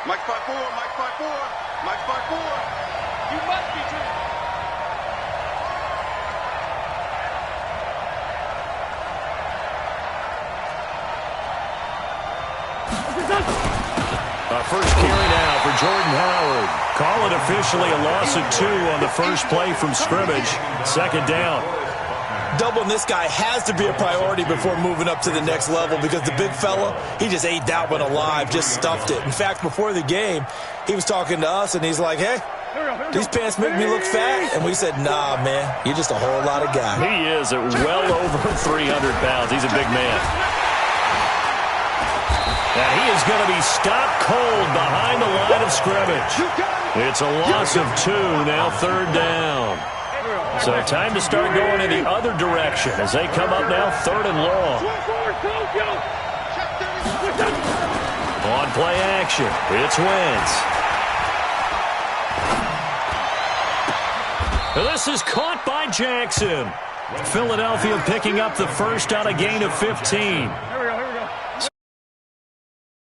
Mike 5-4, Mike 5-4, Mike 5-4. You must be true. First carry now for Jordan Howard. Call it officially a loss of 2 on the first play from scrimmage. Second down. Doubling this guy has to be a priority before moving up to the next level because the big fella, he just ate that one alive, just stuffed it. In fact, before the game, he was talking to us, and he's like, hey, these pants make me look fat. And we said, nah, man, you're just a whole lot of guy. He is at well over 300 pounds. He's a big man. And he is going to be stopped cold behind the line of scrimmage. It's a loss of 2, now third down. So time to start going in the other direction as they come up now third and long. On play action, it's Wentz. This is caught by Jackson. Philadelphia picking up the first on a gain of 15.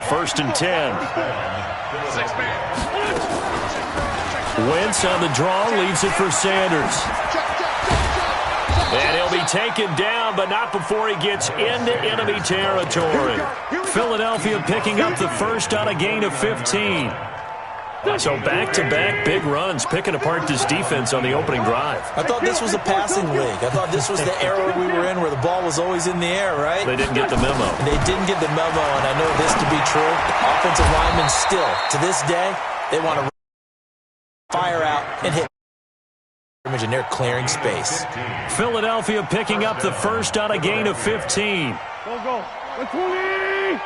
First and 10. Wentz on the draw, leaves it for Sanders. And he'll be taken down, but not before he gets into enemy territory. Philadelphia picking up the first on a gain of 15. So back-to-back big runs, picking apart this defense on the opening drive. I thought this was a passing league. I thought this was the era we were in where the ball was always in the air, right? They didn't get the memo. They didn't get the memo, and I know this to be true. Offensive linemen still, to this day, they want to fire out and hit and they're clearing space. Philadelphia picking up the first on a gain of 15. Go. 120!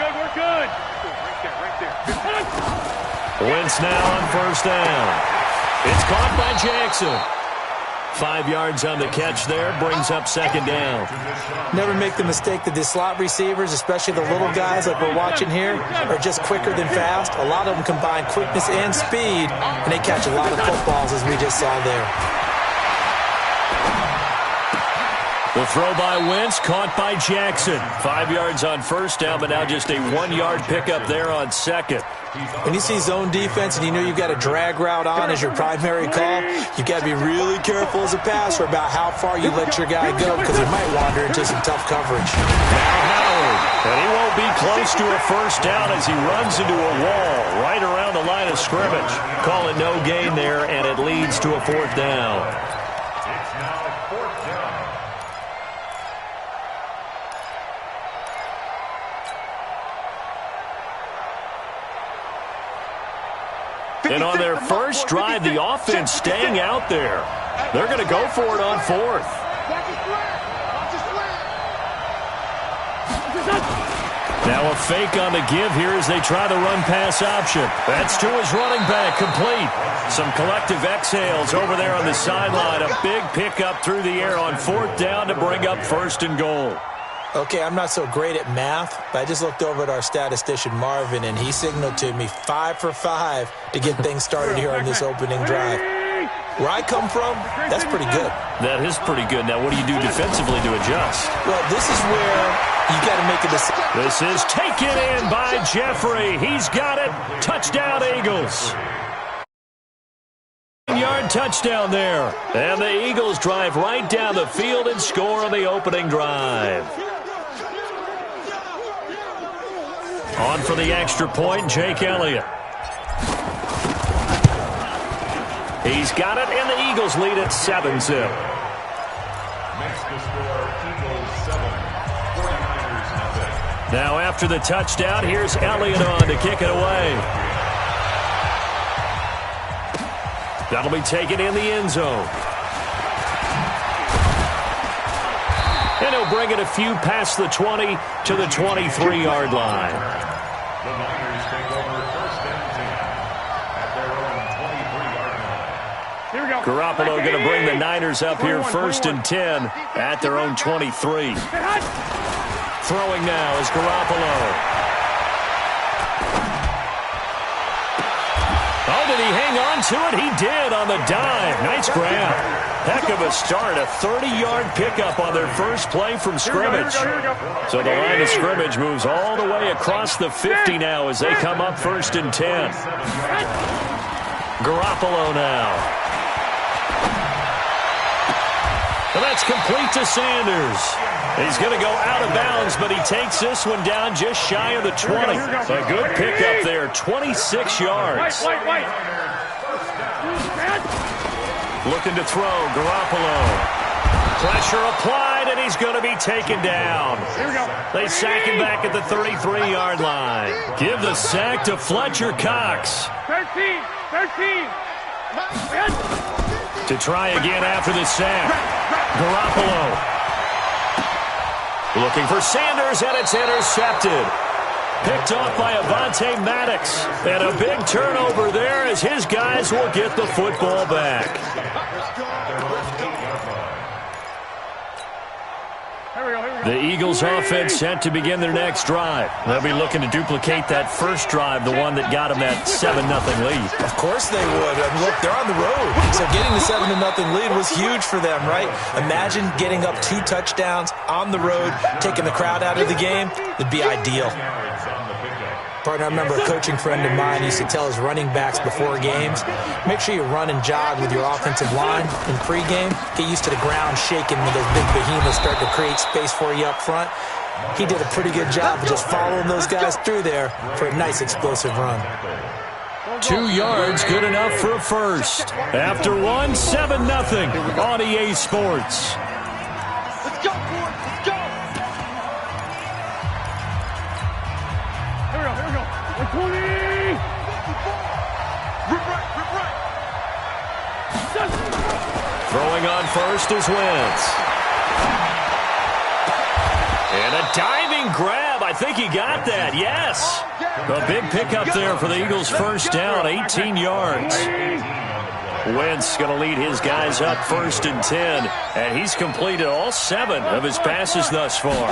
We're good. Right there. Wentz now on first down. It's caught by Jackson. 5 yards on the catch there, brings up second down. Never make the mistake that the slot receivers, especially the little guys like we're watching here, are just quicker than fast. A lot of them combine quickness and speed, and they catch a lot of footballs as we just saw there. The throw by Wentz, caught by Jackson. 5 yards on first down, but now just a 1-yard pickup there on second. When you see zone defense and you know you've got a drag route on as your primary call, you've got to be really careful as a passer about how far you let your guy go because he might wander into some tough coverage. Now Howard, and he won't be close to a first down as he runs into a wall right around the line of scrimmage. Call it no gain there, and it leads to a fourth down. And on their first drive, the offense staying out there. They're going to go for it on fourth. Now a fake on the give here as they try the run-pass option. That's to his running back, complete. Some collective exhales over there on the sideline. A big pickup through the air on fourth down to bring up first and goal. Okay, I'm not so great at math, but I just looked over at our statistician, Marvin, and he signaled to me 5 for 5 to get things started here on this opening drive. Where I come from, that's pretty good. That is pretty good. Now, what do you do defensively to adjust? Well, this is where you got to make a decision. This is taken in by Jeffrey. He's got it. Touchdown, Eagles. 1-yard touchdown there. And the Eagles drive right down the field and score on the opening drive. On for the extra point, Jake Elliott. He's got it, and the Eagles lead at 7-0. Next to score, Eagles 7, 49ers nothing. Now after the touchdown, here's Elliott on to kick it away. That'll be taken in the end zone. And he'll bring it a few past the 20 to the 23-yard line. The Niners take over first and 10 at their own 23-yard line. Here we go. Garoppolo going to bring the Niners up here first and 10 at their own 23. Throwing now is Garoppolo. Oh, did he hang on to it? He did on the dive. Nice grab. Heck of a start. A 30-yard pickup on their first play from scrimmage. So the line of scrimmage moves all the way across the 50 now as they come up 1st and 10. Garoppolo now. And that's complete to Sanders. He's going to go out of bounds, but he takes this one down just shy of the 20. A good pickup there, 26 yards. Looking to throw, Garoppolo. Pressure applied, and he's going to be taken down. They sack him back at the 33-yard line. Give the sack to Fletcher Cox. 13. To try again after the sack. Garoppolo. Looking for Sanders, and it's intercepted. Picked off by Avonte Maddox. And a big turnover there as his guys will get the football back. The Eagles offense set to begin their next drive. They'll be looking to duplicate that first drive, the one that got them that 7-0 lead. Of course they would. I mean, look, they're on the road. So getting the 7-0 lead was huge for them, right? Imagine getting up 2 touchdowns on the road, taking the crowd out of the game. It'd be ideal. Partner, I remember a coaching friend of mine used to tell his running backs before games, make sure you run and jog with your offensive line in pregame. Get used to the ground shaking when those big behemoths start to create space for you up front. He did a pretty good job of just following those guys through there for a nice explosive run. 2 yards, good enough for a first. After 7-0 on EA Sports. Let's go, boys. Let's go. Here we go. 20. Rip right. Throwing on first is Wentz. And a diving grab. I think he got that. Yes. A big pickup there for the Eagles' first down, 18 yards. Wentz going to lead his guys up 1st and 10. And he's completed all 7 of his passes thus far.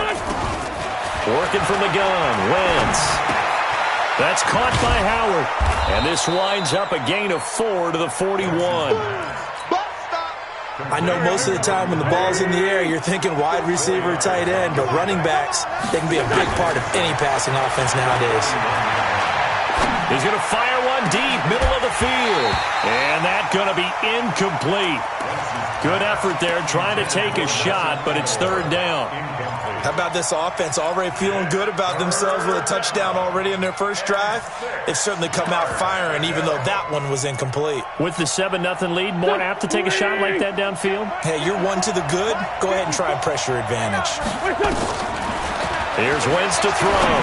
Working from the gun, Wentz. That's caught by Howard. And this winds up a gain of 4 to the 41. I know most of the time when the ball's in the air, you're thinking wide receiver, tight end, but running backs, they can be a big part of any passing offense nowadays. He's going to fire one deep, middle of the field. And that's going to be incomplete. Good effort there, trying to take a shot, but it's 3rd down. How about this offense already feeling good about themselves with a touchdown already in their first drive? They've certainly come out firing, even though that one was incomplete. With the 7-0 lead, more apt to take a shot like that downfield? Hey, you're one to the good. Go ahead and try and pressure advantage. Here's Wentz to throw.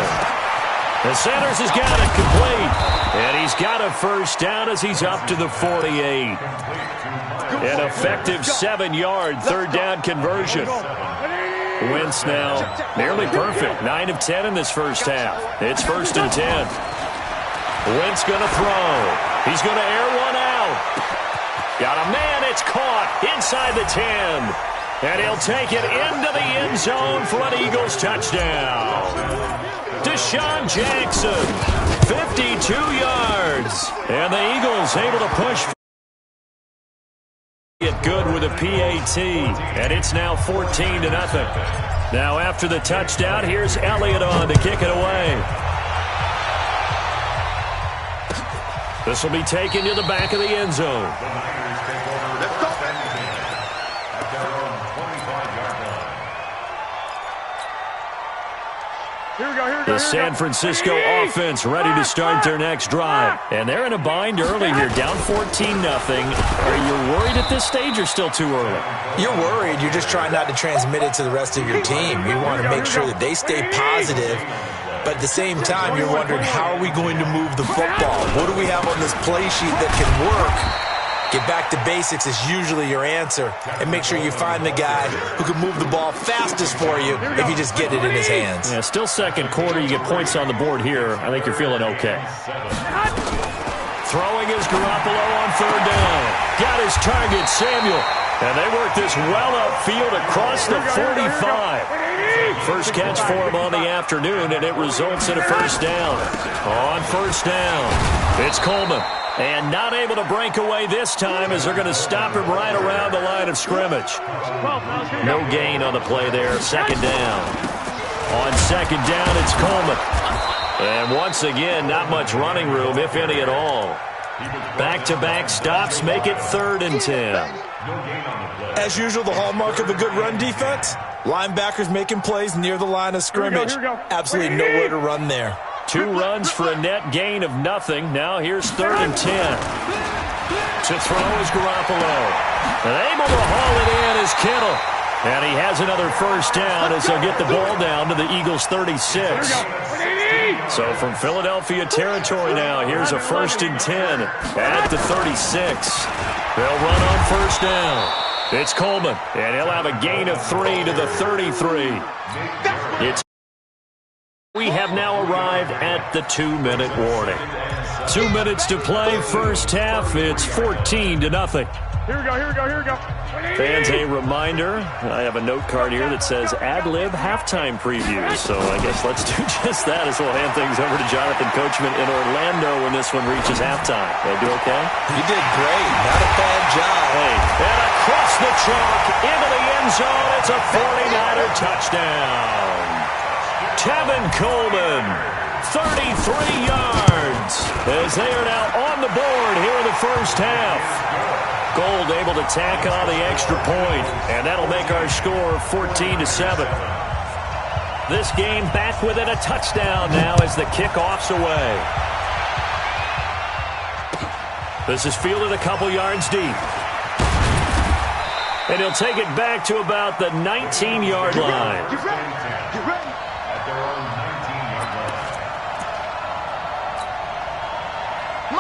And Sanders has got it complete. And he's got a first down as he's up to the 48. An effective 7-yard 3rd down conversion. Wentz now nearly perfect. 9 of 10 in this first half. It's 1st and 10. Wentz going to throw. He's going to air one out. Got a man. It's caught inside the 10. And he'll take it into the end zone for an Eagles touchdown. Deshaun Jackson, 52 yards. And the Eagles able to push it good with a PAT. And it's now 14-0. Now after the touchdown, here's Elliott on to kick it away. This will be taken to the back of the end zone. The San Francisco offense ready to start their next drive. And they're in a bind early here, down 14-0. Are you worried at this stage or still too early? You're worried. You're just trying not to transmit it to the rest of your team. You want to make sure that they stay positive. But at the same time, you're wondering, how are we going to move the football? What do we have on this play sheet that can work? Get back to basics is usually your answer. And make sure you find the guy who can move the ball fastest for you if you just get it in his hands. Yeah, still second quarter. You get points on the board here. I think you're feeling okay. Throwing is Garoppolo on 3rd down. Got his target, Samuel. And they work this well upfield across the 45. First catch for him on the afternoon, and it results in a first down. On 1st down, it's Coleman. And not able to break away this time as they're going to stop him right around the line of scrimmage. No gain on the play there. Second down. On second down, it's Coleman. And once again, not much running room, if any at all. Back-to-back stops make it 3rd and 10. As usual, the hallmark of a good run defense, linebackers making plays near the line of scrimmage. Here we go. Absolutely nowhere to run there. 2 runs for a net gain of nothing. Now here's 3rd and 10. To throw is Garoppolo. And able to haul it in is Kittle. And he has another first down as they'll get the ball down to the Eagles' 36. So from Philadelphia territory now, here's a 1st and 10 at the 36. They'll run on first down. It's Coleman, and he'll have a gain of 3 to the 33. We have now arrived at the 2-minute warning. 2 minutes to play, first half. It's 14 to nothing. Here we go, here we go, here we go. Fans, a reminder, I have a note card here that says ad-lib halftime previews. So I guess let's do just that as we'll hand things over to Jonathan Coachman in Orlando when this one reaches halftime. Did I do okay? You did great. Not a bad job. Hey, and across the chalk into the end zone. It's a 49er touchdown. Tevin Coleman, 33 yards, as they are now on the board here in the first half. Gold able to tack on the extra point, and that'll make our score 14-7. This game back within a touchdown now as the kickoff's away. This is fielded a couple yards deep. And he'll take it back to about the 19-yard line. Get ready. At their own 19-yard line.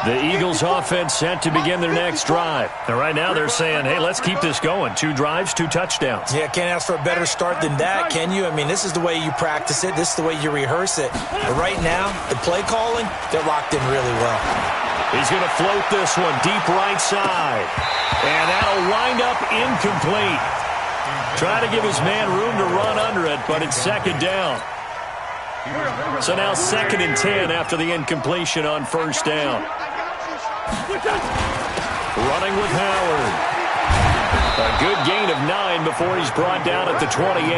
The Eagles offense set to begin their next drive. And right now they're saying, hey, let's keep this going. 2 drives, 2 touchdowns. Yeah, can't ask for a better start than that, can you? I mean, this is the way you practice it. This is the way you rehearse it. But right now, the play calling, they're locked in really well. He's going to float this one deep right side. And that'll wind up incomplete. Try to give his man room to run under it, but it's second down. So now 2nd and 10 after the incompletion on first down. Running with Howard. A good gain of 9 before he's brought down at the 28.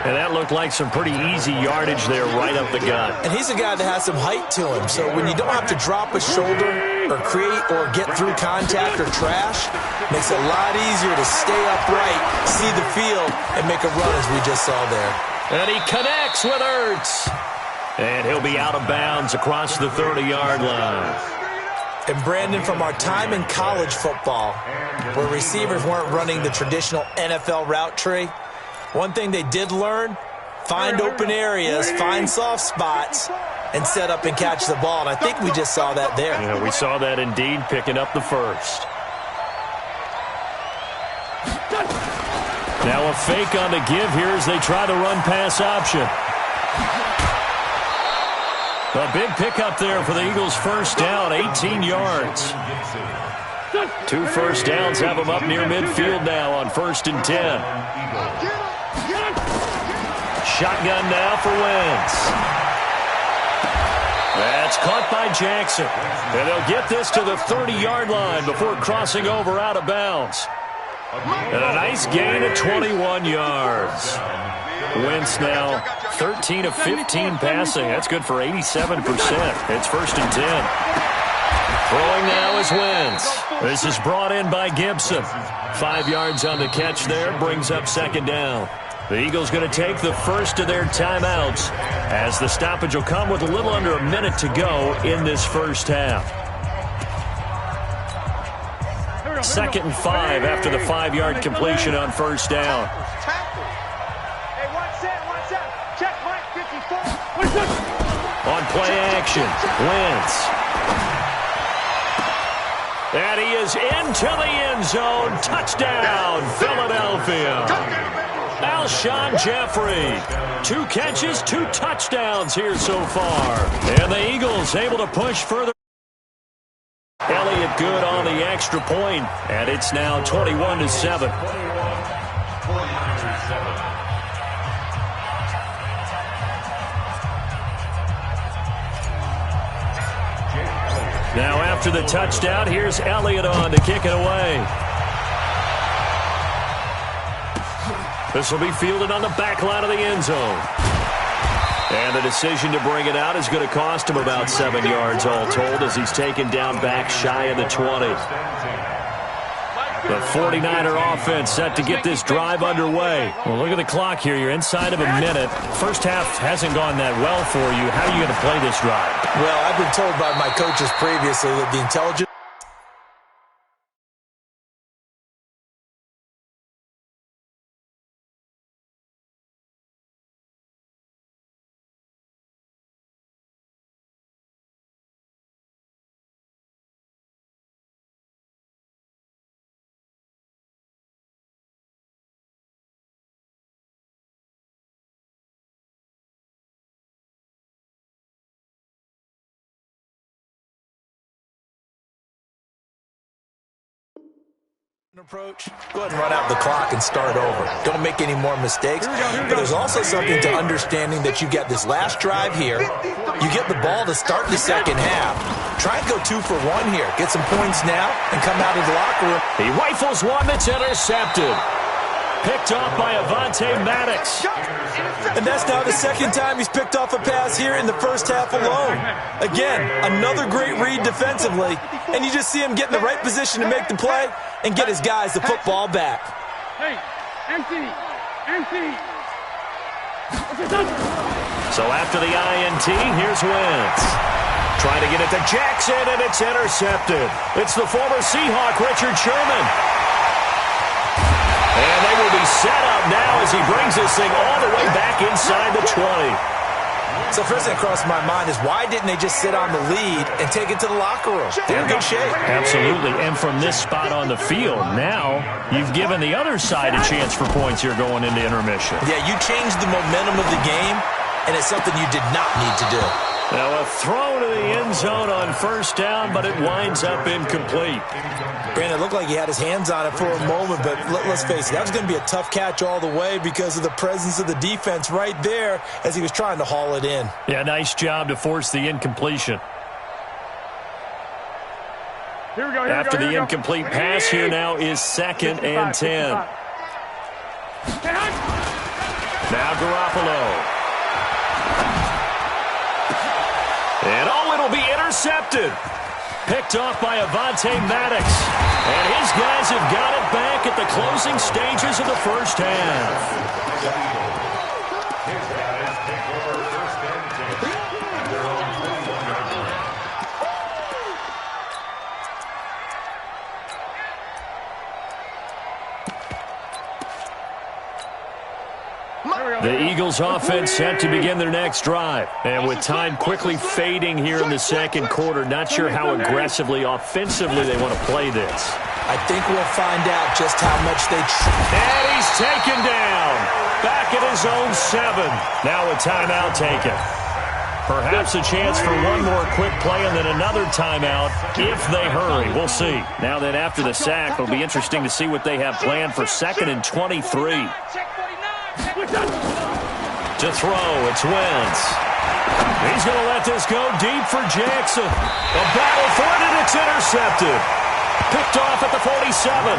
And that looked like some pretty easy yardage there right up the gut. And he's a guy that has some height to him. So when you don't have to drop a shoulder or create or get through contact or trash, makes it a lot easier to stay upright, see the field, and make a run as we just saw there. And he connects with Ertz. And he'll be out of bounds across the 30-yard line. And Brandon, from our time in college football, where receivers weren't running the traditional NFL route tree, one thing they did learn, find open areas, find soft spots, and set up and catch the ball. And I think we just saw that there. Yeah, we saw that indeed, picking up the first. Now a fake on the give here as they try the run-pass option. A big pickup there for the Eagles' first down, 18 yards. 2 first downs have them up near midfield now on 1st and 10. Shotgun now for Wentz. That's caught by Jackson. And they'll get this to the 30-yard line before crossing over out of bounds. And a nice gain of 21 yards. Wentz now 13 of 15 passing. That's good for 87%. It's 1st and 10. Throwing now is Wentz. This is brought in by Gibson. 5 yards on the catch there. Brings up 2nd down. The Eagles going to take the first of their timeouts as the stoppage will come with a little under a minute to go in this first half. 2nd and 5 after the 5-yard completion on first down. Hey, one set. Check Mike 54. On play action, Wentz. And he is into the end zone. Touchdown, Philadelphia. Alshon Jeffrey. 2 catches, 2 touchdowns here so far. And the Eagles able to push further. Elliott good on the extra point, and it's now 21-7. Now after the touchdown, here's Elliott on to kick it away. This will be fielded on the back line of the end zone. And the decision to bring it out is going to cost him about 7 yards all told as he's taken down back shy of the 20. The 49er offense set to get this drive underway. Well, look at the clock here. You're inside of a minute. First half hasn't gone that well for you. How are you going to play this drive? Well, I've been told by my coaches previously that the intelligent approach, go ahead and run out the clock and start over. Don't make any more mistakes. But there's also something to understanding that you get this last drive here. You get the ball to start the second half. Try and go 2 for 1 here. Get some points now and come out of the locker room. He rifles one that's intercepted. Picked off by Avonte Maddox. And that's now the second time he's picked off a pass here in the first half alone. Again, another great read defensively. And you just see him get in the right position to make the play and get his guys the football back. Hey, empty. So after the INT, here's Wentz. Trying to get it to Jackson, and it's intercepted. It's the former Seahawk, Richard Sherman. And they will be set up now as he brings this thing all the way back inside the 20. So first thing that crossed my mind is why didn't they just sit on the lead and take it to the locker room? They're in good shape. Absolutely. And from this spot on the field, now you've given the other side a chance for points here going into intermission. Yeah, you changed the momentum of the game, and it's something you did not need to do. Now a throw to the end zone on first down, but it winds up incomplete. Brandon, it looked like he had his hands on it for a moment, but let's face it, that was going to be a tough catch all the way because of the presence of the defense right there as he was trying to haul it in. Yeah, nice job to force the incompletion. Here we go. After the incomplete pass, here now is 2nd and 10. Now Garoppolo. And it'll be intercepted. Picked off by Avonte Maddox. And his guys have got it back at the closing stages of the first half. His guys take over 1st and 10 at their own 21-yard line. The Eagles offense set to begin their next drive. And with time quickly fading here in the second quarter, not sure how aggressively, offensively they want to play this. I think we'll find out just how much they And he's taken down. Back at his own 7. Now a timeout taken. Perhaps a chance for one more quick play and then another timeout if they hurry. We'll see. Now then, after the sack, it'll be interesting to see what they have planned for 2nd and 23. To throw, it's Wentz. He's going to let this go deep for Jackson. A battle for it, and it's intercepted. Picked off at the 47.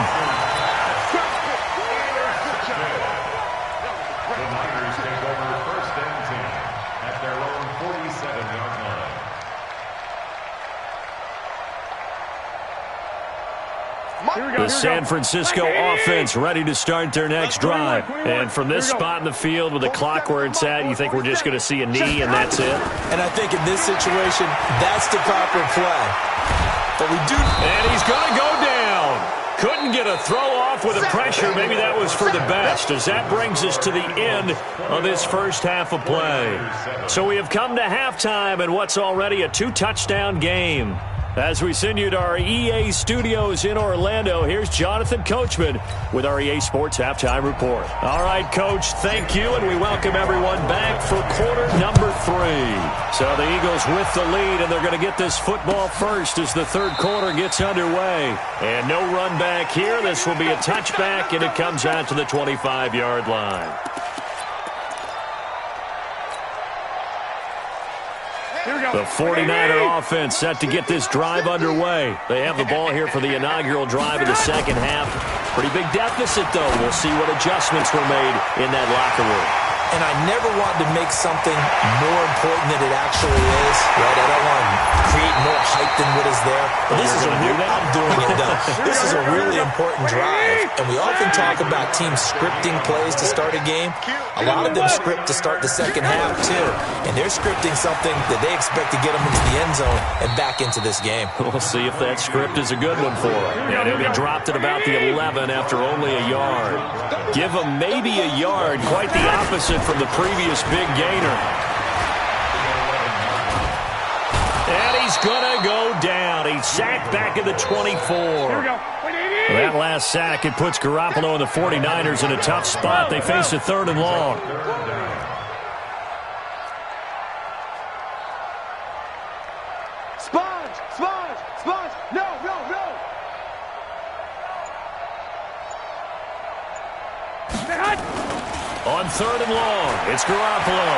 The Niners take over 1st and 10 at their own 47-yard line. The San Francisco offense ready to start their next drive. And from this spot in the field with the clock where it's at, you think we're just going to see a knee and that's it? And I think in this situation, that's the proper play. But we do... And he's going to go down. Couldn't get a throw off with the pressure. Maybe that was for the best, as that brings us to the end of this first half of play. So we have come to halftime in what's already a 2-touchdown game. As we send you to our EA studios in Orlando, here's Jonathan Coachman with our EA Sports Halftime Report. All right, Coach, thank you, and we welcome everyone back for quarter number 3. So the Eagles with the lead, and they're going to get this football first as the third quarter gets underway. And no run back here. This will be a touchback, and it comes out to the 25-yard line. The 49er offense set to get this drive underway. They have the ball here for the inaugural drive of the second half. Pretty big deficit, though. We'll see what adjustments were made in that locker room. And I never want to make something more important than it actually is. Right? I don't want to create more hype than what is there. But this is a real, I'm doing it, though. This is a really important drive. And we often talk about teams scripting plays to start a game. A lot of them script to start the second half, too. And they're scripting something that they expect to get them into the end zone and back into this game. We'll see if that script is a good one for them. And he'll be dropped at about the 11 after only a yard. Give him maybe a yard. Quite the opposite from the previous big gainer. And he's going to go down. He's sacked back at the 24. Here we go. That last sack, it puts Garoppolo and the 49ers in a tough spot. They face a 3rd and long. Sponge! Sponge! Sponge! No, no, no! On 3rd and long, it's Garoppolo.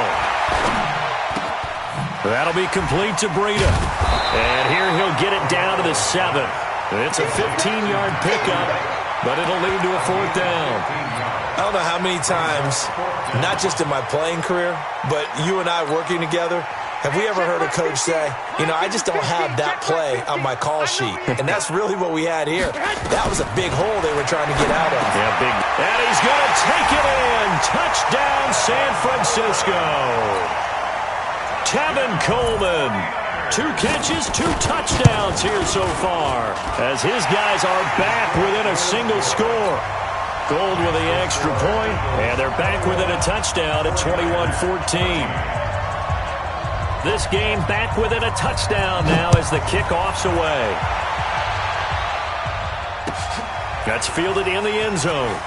That'll be complete to Breida. And here he'll get it down to the 7. It's a 15-yard pickup, but it'll lead to a 4th down. I don't know how many times, not just in my playing career, but you and I working together, have we ever heard a coach say, you know, I just don't have that play on my call sheet. And that's really what we had here. That was a big hole they were trying to get out of. Yeah, big. And he's going to take it in. Touchdown, San Francisco. Tevin Coleman. 2 catches, 2 touchdowns here so far, as his guys are back within a single score. Gold with the extra point, and they're back within a touchdown at 21-14. This game back within a touchdown now as the kickoff's away. That's fielded in the end zone.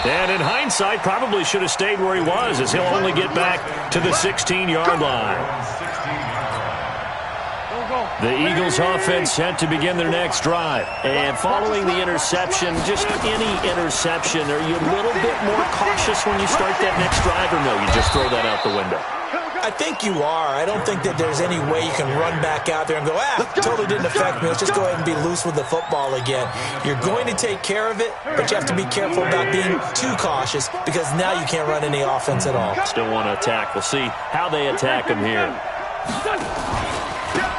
And in hindsight, probably should have stayed where he was, as he'll only get back to the 16-yard line. The Eagles offense set to begin their next drive. And following the interception, just any interception, are you a little bit more cautious when you start that next drive, or no, you just throw that out the window? I think you are. I don't think that there's any way you can run back out there and go, totally didn't affect me. Let's just go ahead and be loose with the football again. You're going to take care of it, but you have to be careful about being too cautious, because now you can't run any offense at all. Still want to attack. We'll see how they attack him here.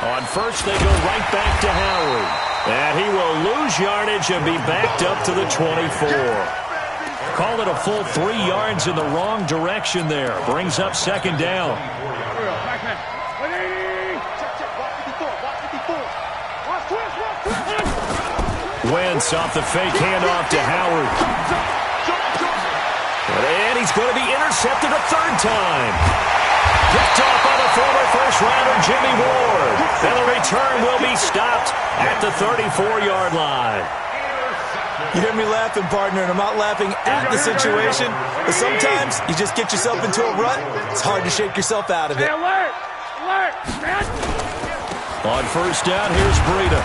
On first, they go right back to Howard. And he will lose yardage and be backed up to the 24. Call it a full 3 yards in the wrong direction there. Brings up 2nd down. Wentz off the fake handoff to Howard. And he's going to be intercepted a 3rd time. Picked off by the former first-rounder Jimmy Ward. And the return will be stopped at the 34-yard line. You hear me laughing, partner, and I'm not laughing at the situation, but sometimes you just get yourself into a rut. It's hard to shake yourself out of it. Alert! Alert! Man! On first down, here's Breida.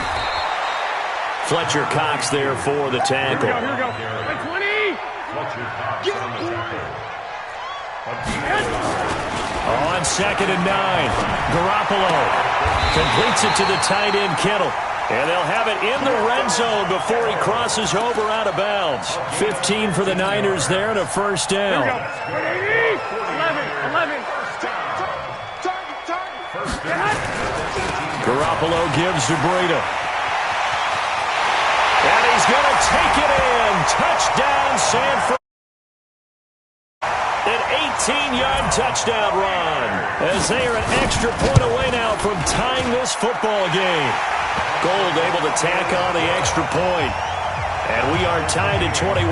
Fletcher Cox there for the tackle. Here we go. 20! On 2nd and 9, Garoppolo completes it to the tight end, Kittle. And they'll have it in the red zone before he crosses over out of bounds. 15 for the Niners there and a 1st down. 11. Garoppolo gives to Breida. And he's going to take it in. Touchdown, San Francisco. An 18-yard touchdown run, as they are an extra point away now from tying this football game. Gold able to tack on the extra point. And we are tied at 21.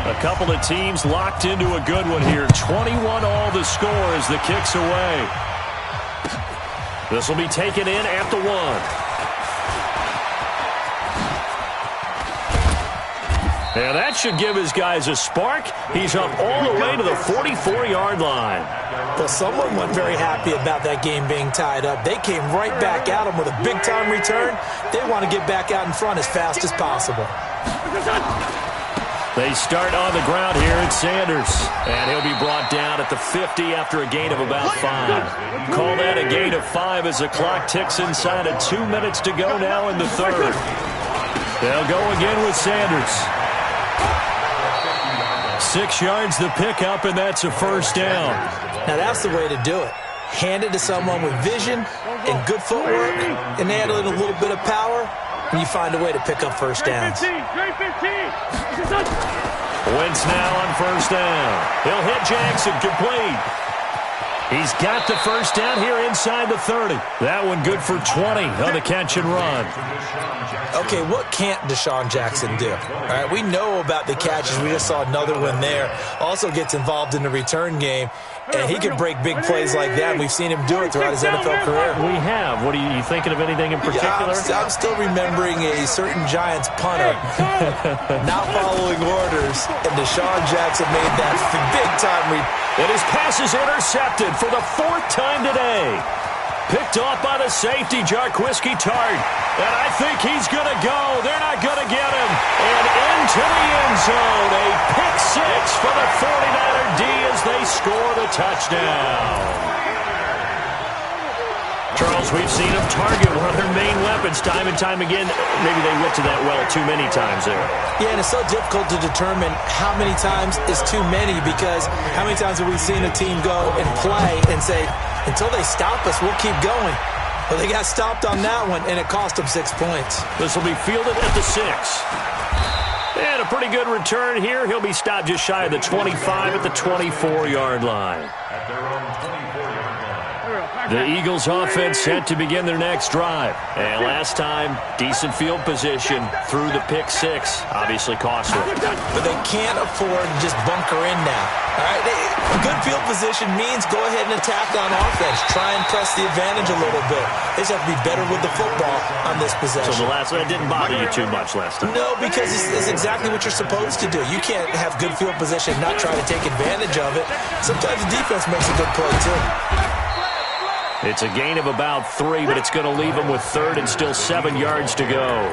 A couple of teams locked into a good one here. 21 all the score as the kick's away. This will be taken in at the 1. And that should give his guys a spark. He's up all the way to the 44-yard line. Well, someone wasn't very happy about that game being tied up. They came right back at him with a big-time return. They want to get back out in front as fast as possible. They start on the ground here at Sanders. And he'll be brought down at the 50 after a gain of about 5. Call that a gain of 5 as the clock ticks inside of 2 minutes to go now in the third. They'll go again with Sanders. 6 yards the pickup, and that's a first down. Now that's the way to do it. Hand it to someone with vision and good footwork, and add in a little bit of power, and you find a way to pick up first downs. Wentz now on first down. He'll hit Jackson, complete. He's got the first down here inside the 30. That one good for 20 on the catch and run. Okay, what can't Deshaun Jackson do? All right, we know about the catches. We just saw another one there. Also gets involved in the return game, and he can break big plays like that. We've seen him do it throughout his NFL career. We have. What are you thinking of anything in particular? Yeah, I'm still remembering a certain Giants punter not following orders, and Deshaun Jackson made that big-time and his pass is intercepted for the 4th time today. Picked off by the safety, Jarquiski Tart. And I think he's going to go. They're not going to get him. And into the end zone. A pick 6 for the 49er D as they score the touchdown. Charles, we've seen them target one of their main weapons time and time again. Maybe they went to that well too many times there. Yeah, and it's so difficult to determine how many times is too many, because how many times have we seen a team go and play and say, until they stop us, we'll keep going. Well, they got stopped on that one, and it cost them 6 points. This will be fielded at the 6. And a pretty good return here. He'll be stopped just shy of the 25 at the 24-yard line. At their own 24-yard line. The Eagles offense set to begin their next drive. And last time, decent field position through the pick 6. Obviously costly. But they can't afford to just bunker in now. All right, good field position means go ahead and attack on offense. Try and press the advantage a little bit. They just have to be better with the football on this possession. So the last one didn't bother you too much last time? No, because it's exactly what you're supposed to do. You can't have good field position and not try to take advantage of it. Sometimes the defense makes a good play, too. It's a gain of about 3, but it's going to leave them with 3rd and still 7 yards to go.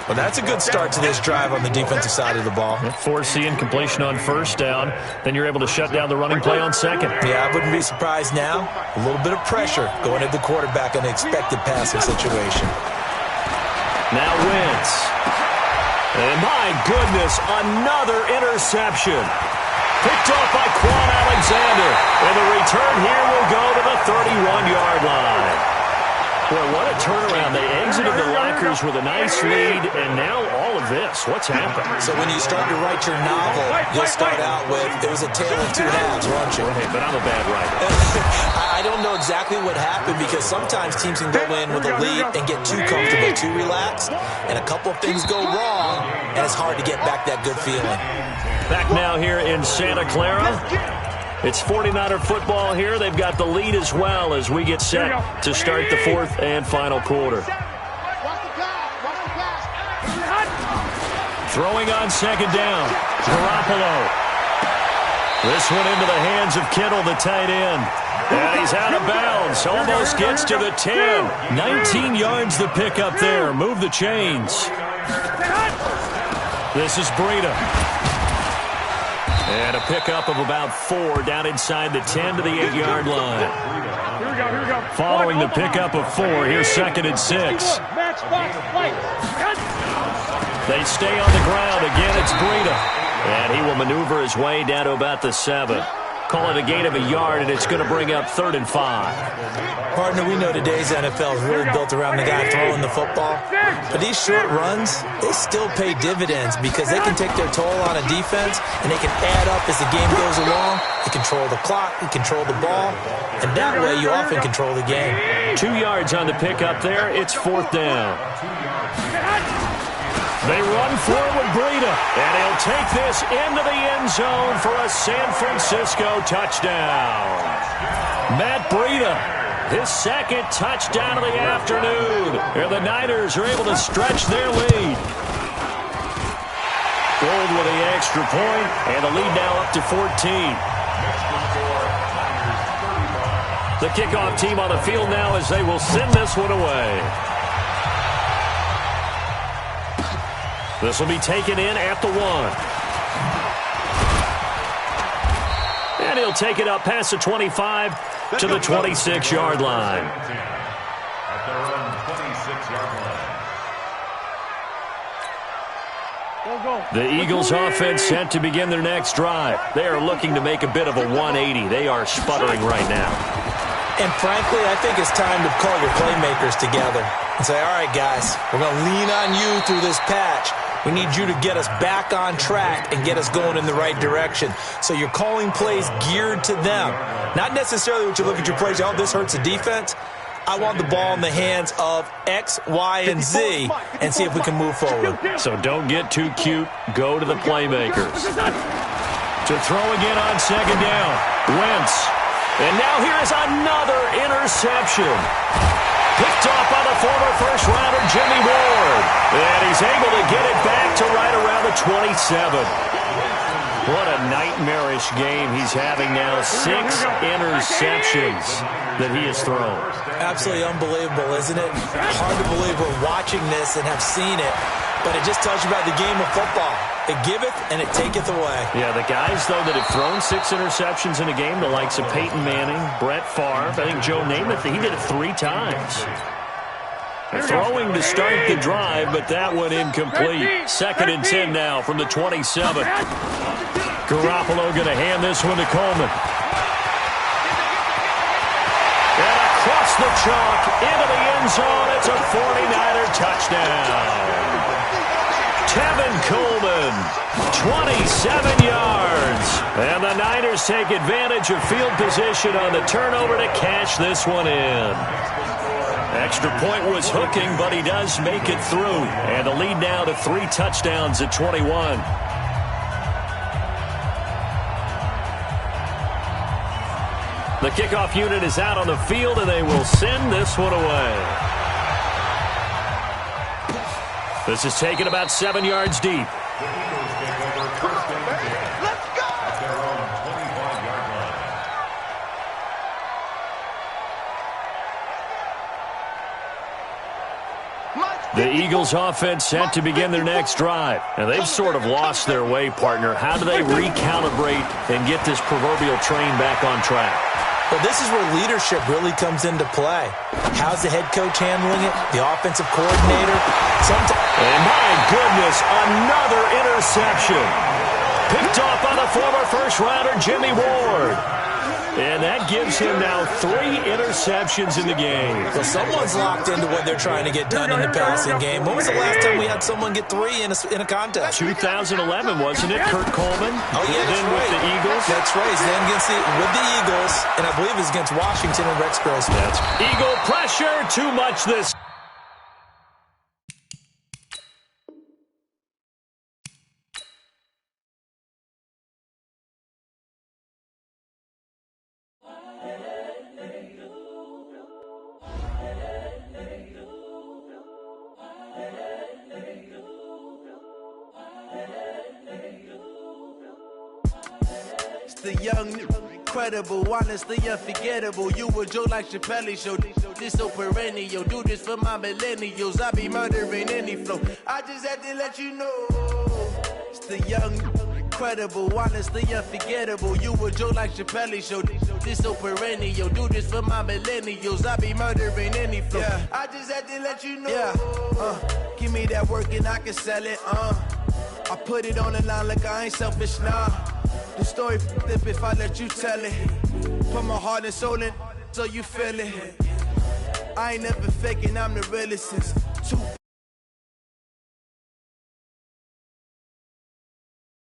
Well, that's a good start to this drive on the defensive side of the ball. Foreseeing completion on first down. Then you're able to shut down the running play on second. Yeah, I wouldn't be surprised now. A little bit of pressure going at the quarterback in an expected passing situation. Now Wentz. And my goodness, another interception. Picked off by Quan Alexander. And the return here will go to the 31-yard line. Boy, what a turnaround. They exited the lockers with a nice lead, and now all of this. What's happened? So when you start to write your novel, you'll start out with, it was a tale of 2 halves, won't you? Hey, but I'm a bad writer. I don't know exactly what happened, because sometimes teams can go in with a lead and get too comfortable, too relaxed, and a couple of things go wrong, and it's hard to get back that good feeling. Back now here in Santa Clara. It's 49er football here. They've got the lead as well as we get set to start the 4th and final quarter. Throwing on second down. Garoppolo. This one into the hands of Kittle, the tight end. And he's out of bounds. Almost gets to the 10. 19 yards the pick up there. Move the chains. This is Breida. And a pickup of about 4 down inside the 10 to the 8-yard line. Here we go. Following the pickup of 4, here's 2nd and 6. They stay on the ground. Again, it's Breida. And he will maneuver his way down to about the 7. Call it a gain of a yard, and it's going to bring up 3rd and 5. Partner, we know today's NFL is really built around the guy throwing the football. But these short runs, they still pay dividends because they can take their toll on a defense, and they can add up as the game goes along. They control the clock, they control the ball, and that way you often control the game. 2 yards on the pickup there. It's 4th down. They run forward with Breida, and he'll take this into the end zone for a San Francisco touchdown. Matt Breida, his 2nd touchdown of the afternoon. And the Niners are able to stretch their lead. Gold with the extra point, and the lead now up to 14. The kickoff team on the field now as they will send this one away. This will be taken in at the 1. And he'll take it up past the 25 to the 26-yard line. At their own 26-yard line. The Eagles offense set to begin their next drive. They are looking to make a bit of a 180. They are sputtering right now. And frankly, I think it's time to call your playmakers together and say, all right, guys, we're going to lean on you through this patch. We need you to get us back on track and get us going in the right direction. So you're calling plays geared to them. Not necessarily what you look at your plays, oh, this hurts the defense. I want the ball in the hands of X, Y, and Z and see if we can move forward. So don't get too cute. Go to the playmakers. To throw again on second down. Wentz. And now here's another interception. Picked off by the former first-rounder Jimmy Ward. And he's able to get it back to right around the 27. What a nightmarish game he's having now. 6 interceptions that he has thrown. Absolutely unbelievable, isn't it? Hard to believe we're watching this and have seen it, but it just tells you about the game of football. It giveth and it taketh away. Yeah, the guys, though, that have thrown 6 interceptions in a game, the likes of Peyton Manning, Brett Favre, I think Joe Namath, he did it 3 times. Throwing to start the drive, but that one incomplete. 2nd and 10 now from the 27. Garoppolo going to hand this one to Coleman. And across the chalk, into the end zone, it's a 49er touchdown. Tevin Coleman, 27 yards. And the Niners take advantage of field position on the turnover to cash this one in. Extra point was hooking, but he does make it through. And the lead now to 3 touchdowns at 21. The kickoff unit is out on the field, and they will send this one away. This is taken about 7 yards deep. The Eagles offense set to begin their next drive. And they've sort of lost their way, partner. How do they recalibrate and get this proverbial train back on track? Well, this is where leadership really comes into play. How's the head coach handling it? The offensive coordinator? And my goodness, another interception. Picked off by the former first-rounder Jimmy Ward. And that gives him now 3 interceptions in the game. So someone's locked into what they're trying to get done in the passing game. When was the last time we had someone get 3 in a contest? 2011, wasn't it? Kurt Coleman? Oh, yeah, that's then right. With the Eagles? That's right. He's then with the Eagles, and I believe it's against Washington and Rex Grossman. That's Eagle pressure. Too much this. The young, incredible, honestly unforgettable. You a Joe like Chappelle show. This so perennial. Do this for my millennials. I be murdering any flow. I just had to let you know. It's the young, incredible, honestly unforgettable. You a Joe like Chappelle show. This so perennial. Do this for my millennials. I be murdering any flow. Yeah. I just had to let you know. Yeah. Give me that work and I can sell it. I put it on the line like I ain't selfish, nah. The story flip if I let you tell it. Put my heart and soul in so you feel it. I ain't never faking, I'm the realest since 2.